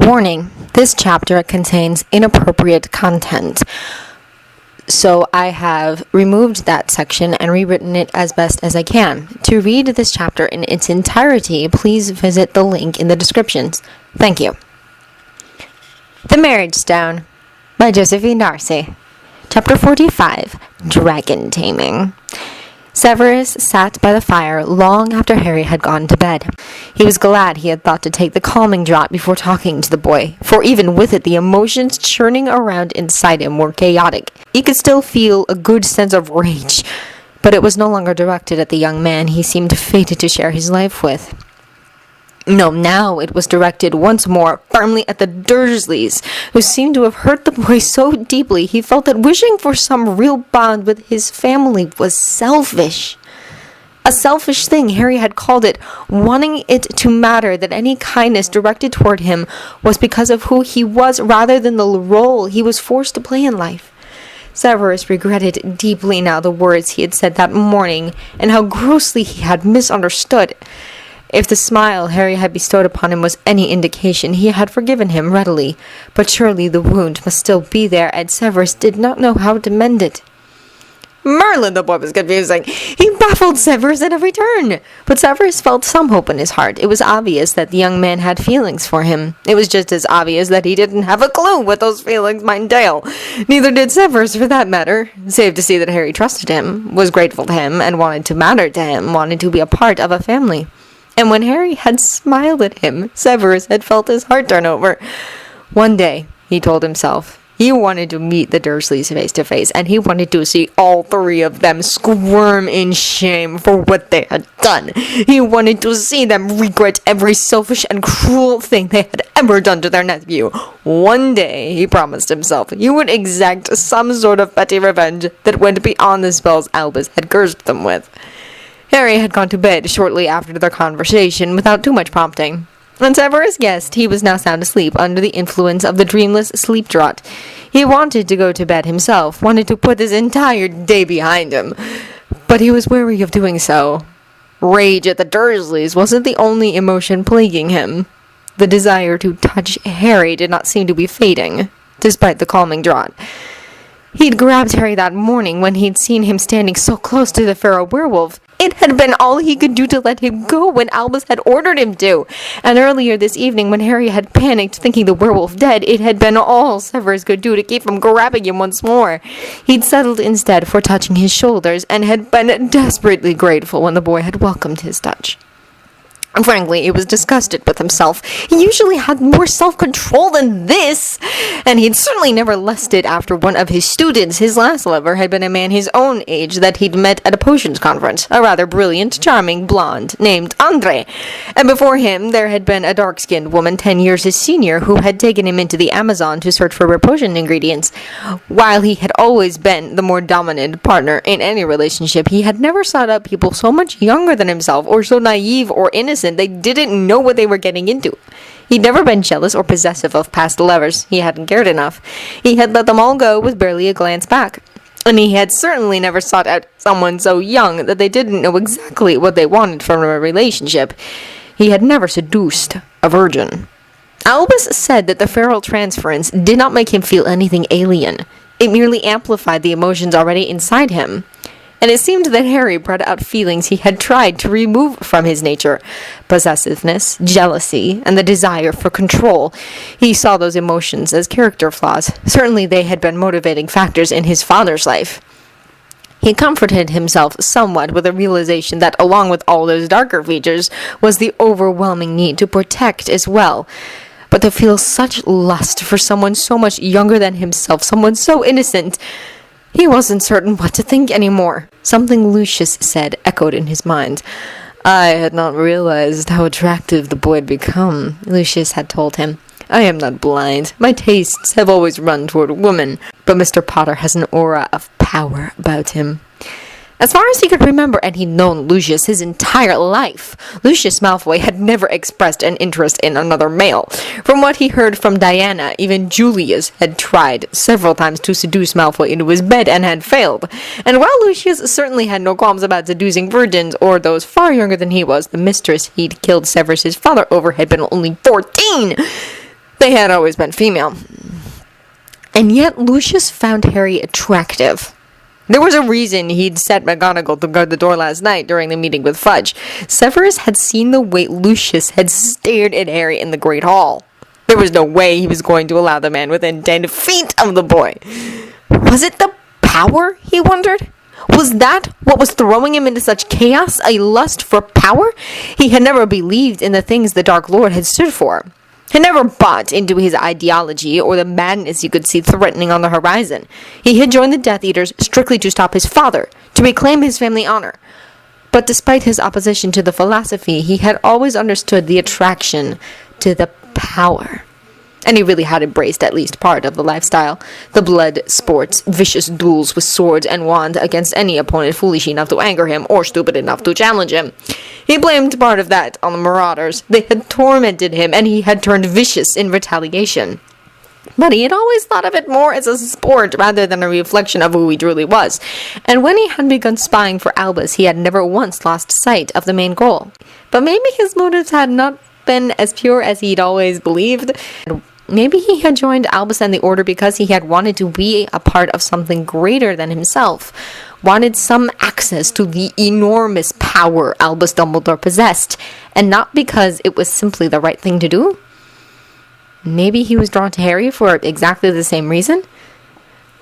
Warning, this chapter contains inappropriate content. So I have removed that section and rewritten it as best as I can. To read this chapter in its entirety, please visit the link in the descriptions. Thank you. The Marriage Stone by Josephine Darcy. Chapter 45, Dragon Taming. Severus sat by the fire long after Harry had gone to bed. He was glad he had thought to take the calming draught before talking to the boy, for even with it the emotions churning around inside him were chaotic. He could still feel a good sense of rage, but it was no longer directed at the young man he seemed fated to share his life with. No, now it was directed once more firmly at the Dursleys, who seemed to have hurt the boy so deeply he felt that wishing for some real bond with his family was selfish. A selfish thing, Harry had called it, wanting it to matter that any kindness directed toward him was because of who he was rather than the role he was forced to play in life. Severus regretted deeply now the words he had said that morning and how grossly he had misunderstood. If the smile Harry had bestowed upon him was any indication, he had forgiven him readily, but surely the wound must still be there, and Severus did not know how to mend it. Merlin, the boy was confusing. He baffled Severus at every turn, but Severus felt some hope in his heart. It was obvious that the young man had feelings for him. It was just as obvious that he didn't have a clue what those feelings might entail. Neither did Severus, for that matter, save to see that Harry trusted him, was grateful to him, and wanted to matter to him, wanted to be a part of a family. And when Harry had smiled at him, Severus had felt his heart turn over. One day, he told himself, he wanted to meet the Dursleys face to face, and he wanted to see all three of them squirm in shame for what they had done. He wanted to see them regret every selfish and cruel thing they had ever done to their nephew. One day, he promised himself, he would exact some sort of petty revenge that went beyond the spells Albus had cursed them with. Harry had gone to bed shortly after their conversation without too much prompting. And Severus guessed he was now sound asleep under the influence of the dreamless sleep draught. He wanted to go to bed himself, wanted to put this entire day behind him, but he was wary of doing so. Rage at the Dursleys wasn't the only emotion plaguing him. The desire to touch Harry did not seem to be fading, despite the calming draught. He'd grabbed Harry that morning when he'd seen him standing so close to the feral werewolf. It had been all he could do to let him go when Albus had ordered him to. And earlier this evening, when Harry had panicked, thinking the werewolf dead, it had been all Severus could do to keep from grabbing him once more. He'd settled instead for touching his shoulders, and had been desperately grateful when the boy had welcomed his touch. Frankly, he was disgusted with himself. He usually had more self-control than this, and he'd certainly never lusted after one of his students. His last lover had been a man his own age that he'd met at a potions conference, a rather brilliant, charming blonde named Andre. And before him, there had been a dark-skinned woman 10 years his senior who had taken him into the Amazon to search for rare potion ingredients. While he had always been the more dominant partner in any relationship, he had never sought out people so much younger than himself, or so naive or innocent they didn't know what they were getting into. He'd never been jealous or possessive of past lovers. He hadn't cared enough. He had let them all go with barely a glance back. And he had certainly never sought out someone so young that they didn't know exactly what they wanted from a relationship. He had never seduced a virgin. Albus said that the feral transference did not make him feel anything alien. It merely amplified the emotions already inside him. And it seemed that Harry brought out feelings he had tried to remove from his nature. Possessiveness, jealousy, and the desire for control. He saw those emotions as character flaws. Certainly they had been motivating factors in his father's life. He comforted himself somewhat with the realization that along with all those darker features was the overwhelming need to protect as well. But to feel such lust for someone so much younger than himself, someone so innocent, he wasn't certain what to think anymore. Something Lucius said echoed in his mind. I had not realized how attractive the boy had become, Lucius had told him. I am not blind. My tastes have always run toward women, but Mr. Potter has an aura of power about him. As far as he could remember, and he'd known Lucius his entire life, Lucius Malfoy had never expressed an interest in another male. From what he heard from Diana, even Julius had tried several times to seduce Malfoy into his bed and had failed. And while Lucius certainly had no qualms about seducing virgins or those far younger than he was, the mistress he'd killed Severus's father over had been only 14. They had always been female. And yet Lucius found Harry attractive. There was a reason he'd set McGonagall to guard the door last night during the meeting with Fudge. Severus had seen the way Lucius had stared at Harry in the Great Hall. There was no way he was going to allow the man within 10 feet of the boy. Was it the power, he wondered? Was that what was throwing him into such chaos, a lust for power? He had never believed in the things the Dark Lord had stood for. He never bought into his ideology or the madness he could see threatening on the horizon. He had joined the Death Eaters strictly to stop his father, to reclaim his family honor. But despite his opposition to the philosophy, he had always understood the attraction to the power. And he really had embraced at least part of the lifestyle. The blood sports, vicious duels with swords and wands against any opponent foolish enough to anger him or stupid enough to challenge him. He blamed part of that on the Marauders. They had tormented him, and he had turned vicious in retaliation. But he had always thought of it more as a sport rather than a reflection of who he truly was. And when he had begun spying for Albus, he had never once lost sight of the main goal. But maybe his motives had not been as pure as he'd always believed. Maybe he had joined Albus and the Order because he had wanted to be a part of something greater than himself, wanted some access to the enormous power Albus Dumbledore possessed, and not because it was simply the right thing to do. Maybe he was drawn to Harry for exactly the same reason.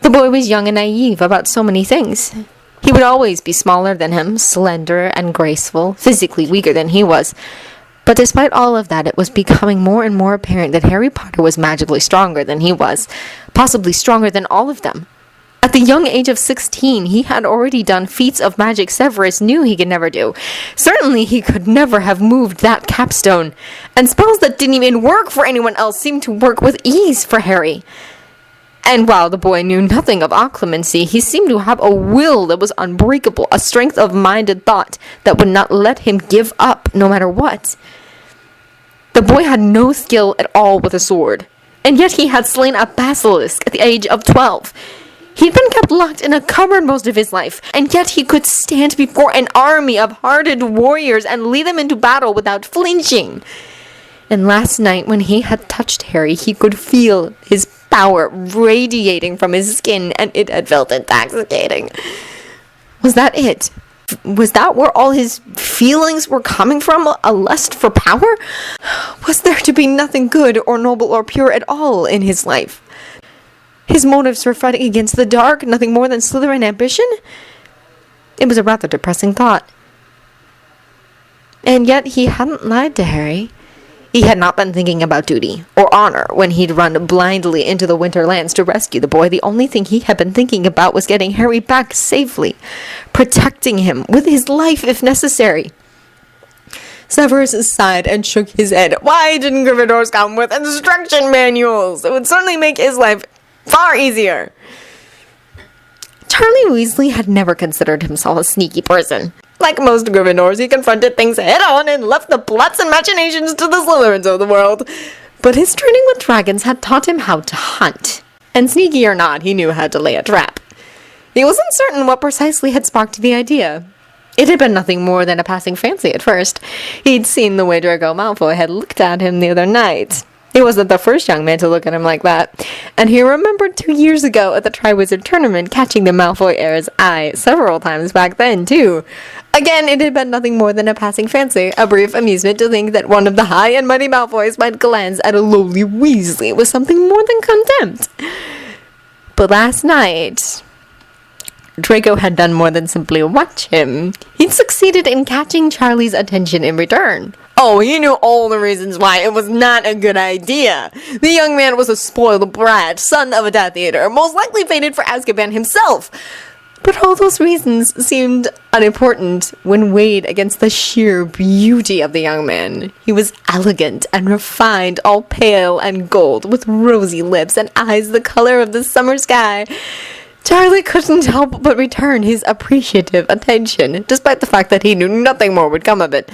The boy was young and naive about so many things. He would always be smaller than him, slender and graceful, physically weaker than he was. But despite all of that, it was becoming more and more apparent that Harry Potter was magically stronger than he was, possibly stronger than all of them. At the young age of 16, he had already done feats of magic Severus knew he could never do. Certainly he could never have moved that capstone, and spells that didn't even work for anyone else seemed to work with ease for Harry. And while the boy knew nothing of occlumency, he seemed to have a will that was unbreakable, a strength of mind and thought that would not let him give up no matter what. The boy had no skill at all with a sword, and yet he had slain a basilisk at the age of 12. He'd been kept locked in a cupboard most of his life, and yet he could stand before an army of hardened warriors and lead them into battle without flinching. And last night, when he had touched Harry, he could feel his power radiating from his skin, and it had felt intoxicating. Was that it? Was that where all his feelings were coming from? A lust for power? Was there to be nothing good or noble or pure at all in his life? His motives for fighting against the dark, nothing more than Slytherin ambition? It was a rather depressing thought. And yet he hadn't lied to Harry. He had not been thinking about duty or honor when he'd run blindly into the Winterlands to rescue the boy. The only thing he had been thinking about was getting Harry back safely, protecting him with his life if necessary. Severus sighed and shook his head. Why didn't Gryffindors come with instruction manuals? It would certainly make his life far easier. Charlie Weasley had never considered himself a sneaky person. Like most Gryffindors, he confronted things head-on and left the plots and machinations to the Slytherins of the world. But his training with dragons had taught him how to hunt. And sneaky or not, he knew how to lay a trap. He wasn't certain what precisely had sparked the idea. It had been nothing more than a passing fancy at first. He'd seen the way Draco Malfoy had looked at him the other night. He wasn't the first young man to look at him like that, and he remembered 2 years ago at the Triwizard Tournament catching the Malfoy heir's eye several times back then, too. Again, it had been nothing more than a passing fancy, a brief amusement to think that one of the high and mighty Malfoys might glance at a lowly Weasley with something more than contempt. But last night, Draco had done more than simply watch him. He'd succeeded in catching Charlie's attention in return. Oh, he knew all the reasons why it was not a good idea. The young man was a spoiled brat, son of a Death Eater, most likely fated for Azkaban himself. But all those reasons seemed unimportant when weighed against the sheer beauty of the young man. He was elegant and refined, all pale and gold, with rosy lips and eyes the color of the summer sky. Charlie couldn't help but return his appreciative attention, despite the fact that he knew nothing more would come of it.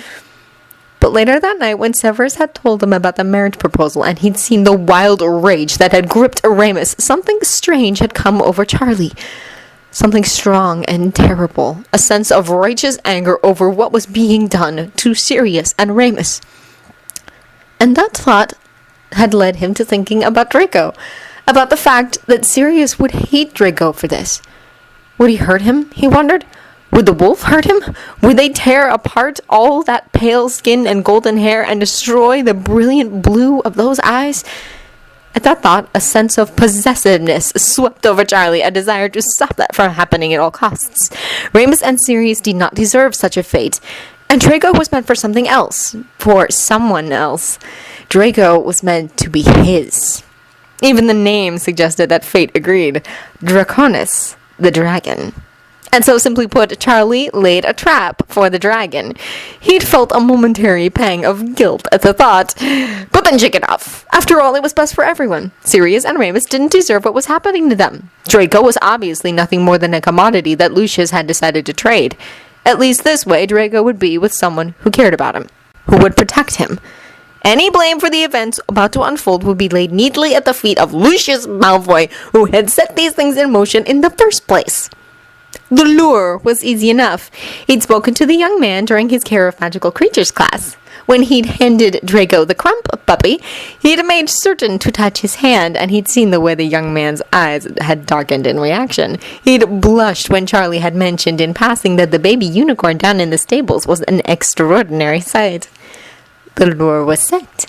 But later that night, when Severus had told him about the marriage proposal and he'd seen the wild rage that had gripped Aramis, something strange had come over Charlie. Something strong and terrible. A sense of righteous anger over what was being done to Sirius and Remus. And that thought had led him to thinking about Draco, about the fact that Sirius would hate Draco for this. Would he hurt him, he wondered? Would the wolf hurt him? Would they tear apart all that pale skin and golden hair and destroy the brilliant blue of those eyes? At that thought, a sense of possessiveness swept over Charlie, a desire to stop that from happening at all costs. Remus and Sirius did not deserve such a fate, and Draco was meant for something else, for someone else. Draco was meant to be his. Even the name suggested that fate agreed. Draconis, the dragon. And so, simply put, Charlie laid a trap for the dragon. He'd felt a momentary pang of guilt at the thought, but then shake it off. After all, it was best for everyone. Sirius and Remus didn't deserve what was happening to them. Draco was obviously nothing more than a commodity that Lucius had decided to trade. At least this way, Draco would be with someone who cared about him, who would protect him. Any blame for the events about to unfold would be laid neatly at the feet of Lucius Malfoy, who had set these things in motion in the first place. The lure was easy enough. He'd spoken to the young man during his Care of Magical Creatures class. When he'd handed Draco the crump puppy, he'd made certain to touch his hand, and he'd seen the way the young man's eyes had darkened in reaction. He'd blushed when Charlie had mentioned in passing that the baby unicorn down in the stables was an extraordinary sight. The lure was set.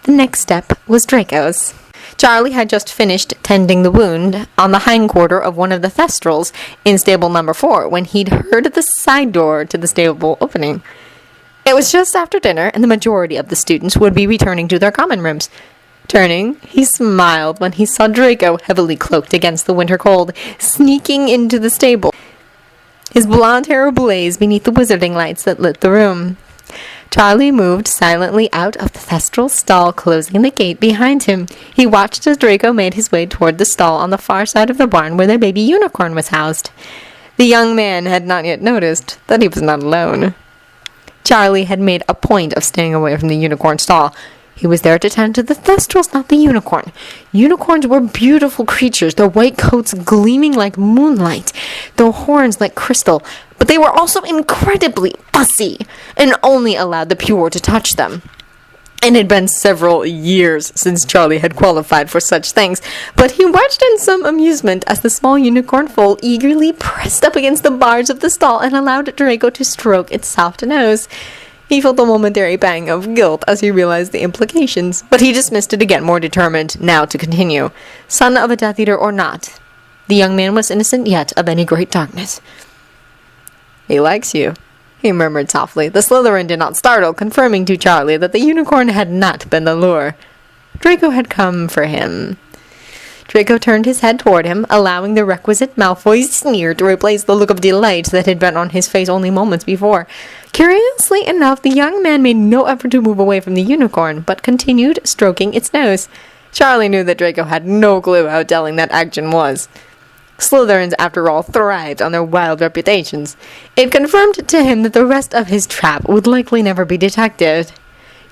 The next step was Draco's. Charlie had just finished tending the wound on the hindquarter of one of the thestrals in stable number 4 when he'd heard the side door to the stable opening. It was just after dinner, and the majority of the students would be returning to their common rooms. Turning, he smiled when he saw Draco, heavily cloaked against the winter cold, sneaking into the stable, his blonde hair ablaze beneath the wizarding lights that lit the room. Charlie moved silently out of the thestral stall, closing the gate behind him. He watched as Draco made his way toward the stall on the far side of the barn where the baby unicorn was housed. The young man had not yet noticed that he was not alone. Charlie had made a point of staying away from the unicorn stall. He was there to tend to the thestrals, not the unicorn. Unicorns were beautiful creatures, their white coats gleaming like moonlight, their horns like crystal, but they were also incredibly fussy and only allowed the pure to touch them. It had been several years since Charlie had qualified for such things, but he watched in some amusement as the small unicorn foal eagerly pressed up against the bars of the stall and allowed Draco to stroke its soft nose. He felt a momentary pang of guilt as he realized the implications, but he dismissed it again, more determined now to continue. Son of a Death Eater or not, the young man was innocent yet of any great darkness. "He likes you," he murmured softly. The Slytherin did not startle, confirming to Charlie that the unicorn had not been the lure. Draco had come for him. Draco turned his head toward him, allowing the requisite Malfoy sneer to replace the look of delight that had been on his face only moments before. Curiously enough, the young man made no effort to move away from the unicorn, but continued stroking its nose. Charlie knew that Draco had no clue how telling that action was. Slytherins, after all, thrived on their wild reputations. It confirmed to him that the rest of his trap would likely never be detected.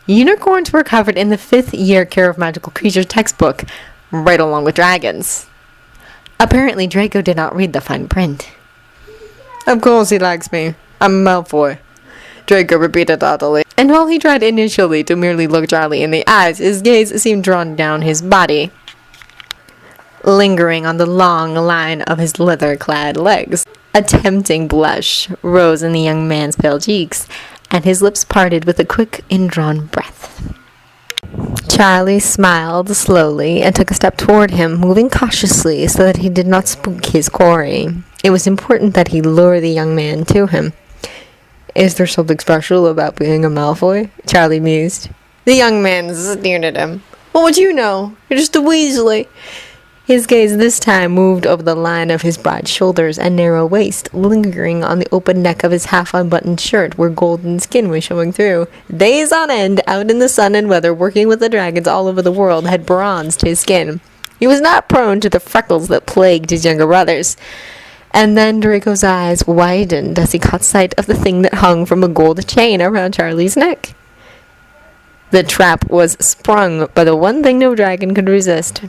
Unicorns were covered in the 5th year Care of Magical Creatures textbook, right along with dragons. Apparently, Draco did not read the fine print. "Of course he likes me. I'm Malfoy," Draco repeated haughtily. And while he tried initially to merely look Charlie in the eyes, his gaze seemed drawn down his body, lingering on the long line of his leather-clad legs. A tempting blush rose in the young man's pale cheeks, and his lips parted with a quick, indrawn breath. Charlie smiled slowly and took a step toward him, moving cautiously so that he did not spook his quarry. It was important that he lure the young man to him. "Is there something special about being a Malfoy?" Charlie mused. The young man sneered at him. "What would you know? You're just a Weasley." His gaze this time moved over the line of his broad shoulders and narrow waist, lingering on the open neck of his half-unbuttoned shirt where golden skin was showing through. Days on end, out in the sun and weather, working with the dragons all over the world, had bronzed his skin. He was not prone to the freckles that plagued his younger brothers. And then Draco's eyes widened as he caught sight of the thing that hung from a gold chain around Charlie's neck. The trap was sprung by the one thing no dragon could resist.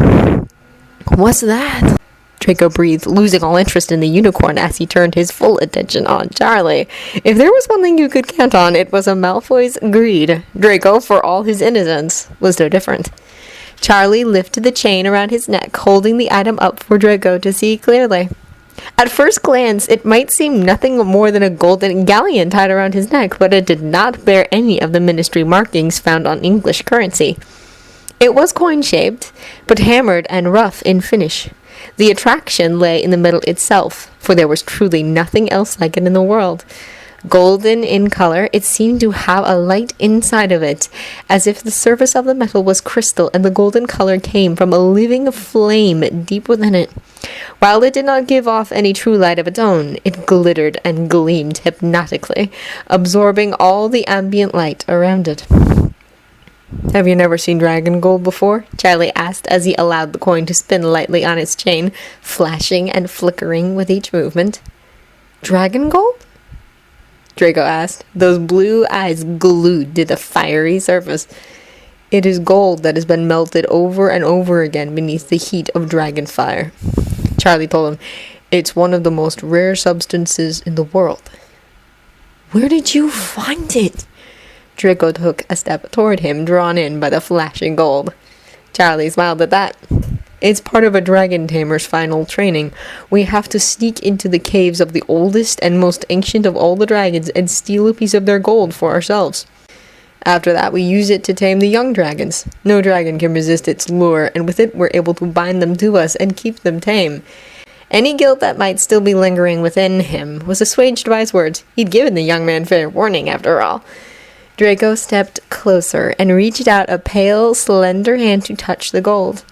"What's that?" Draco breathed, losing all interest in the unicorn as he turned his full attention on Charlie. If there was one thing you could count on, it was a Malfoy's greed. Draco, for all his innocence, was no different. Charlie lifted the chain around his neck, holding the item up for Draco to see clearly. At first glance, it might seem nothing more than a golden galleon tied around his neck, but it did not bear any of the ministry markings found on English currency. It was coin-shaped, but hammered and rough in finish. The attraction lay in the metal itself, for there was truly nothing else like it in the world. Golden in color, it seemed to have a light inside of it, as if the surface of the metal was crystal and the golden color came from a living flame deep within it. While it did not give off any true light of its own, it glittered and gleamed hypnotically, absorbing all the ambient light around it. "Have you never seen dragon gold before?" Charlie asked as he allowed the coin to spin lightly on its chain, flashing and flickering with each movement. "Dragon gold?" Draco asked, those blue eyes glued to the fiery surface. "It is gold that has been melted over and over again beneath the heat of dragon fire." Charlie told him, "It's one of the most rare substances in the world." "Where did you find it?" Draco took a step toward him, drawn in by the flashing gold. Charlie smiled at that. "It's part of a dragon tamer's final training. We have to sneak into the caves of the oldest and most ancient of all the dragons and steal a piece of their gold for ourselves. After that, we use it to tame the young dragons. No dragon can resist its lure, and with it we're able to bind them to us and keep them tame." Any guilt that might still be lingering within him was assuaged by his words. He'd given the young man fair warning, after all. Draco stepped closer and reached out a pale, slender hand to touch the gold.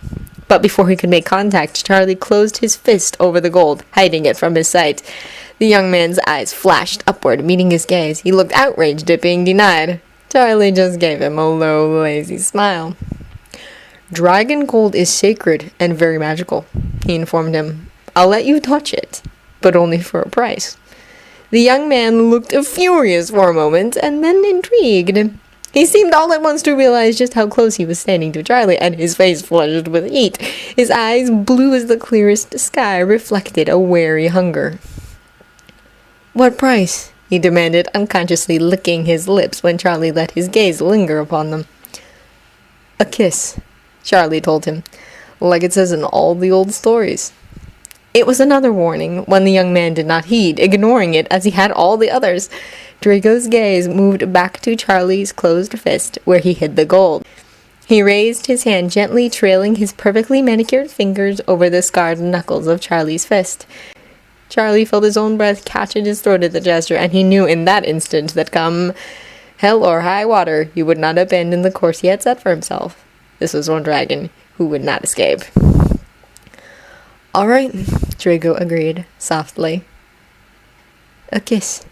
But before he could make contact, Charlie closed his fist over the gold, hiding it from his sight. The young man's eyes flashed upward, meeting his gaze. He looked outraged at being denied. Charlie just gave him a low, lazy smile. "Dragon gold is sacred and very magical," he informed him. "I'll let you touch it, but only for a price." The young man looked furious for a moment, and then intrigued. He seemed all at once to realize just how close he was standing to Charlie, and his face flushed with heat. His eyes, blue as the clearest sky, reflected a wary hunger. "What price?" he demanded, unconsciously licking his lips when Charlie let his gaze linger upon them. "A kiss," Charlie told him, "like it says in all the old stories." It was another warning, one the young man did not heed, ignoring it as he had all the others. Draco's gaze moved back to Charlie's closed fist, where he hid the gold. He raised his hand gently, trailing his perfectly manicured fingers over the scarred knuckles of Charlie's fist. Charlie felt his own breath catch in his throat at the gesture, and he knew in that instant that come hell or high water, he would not abandon the course he had set for himself. This was one dragon who would not escape. "All right," Draco agreed, softly. "A kiss."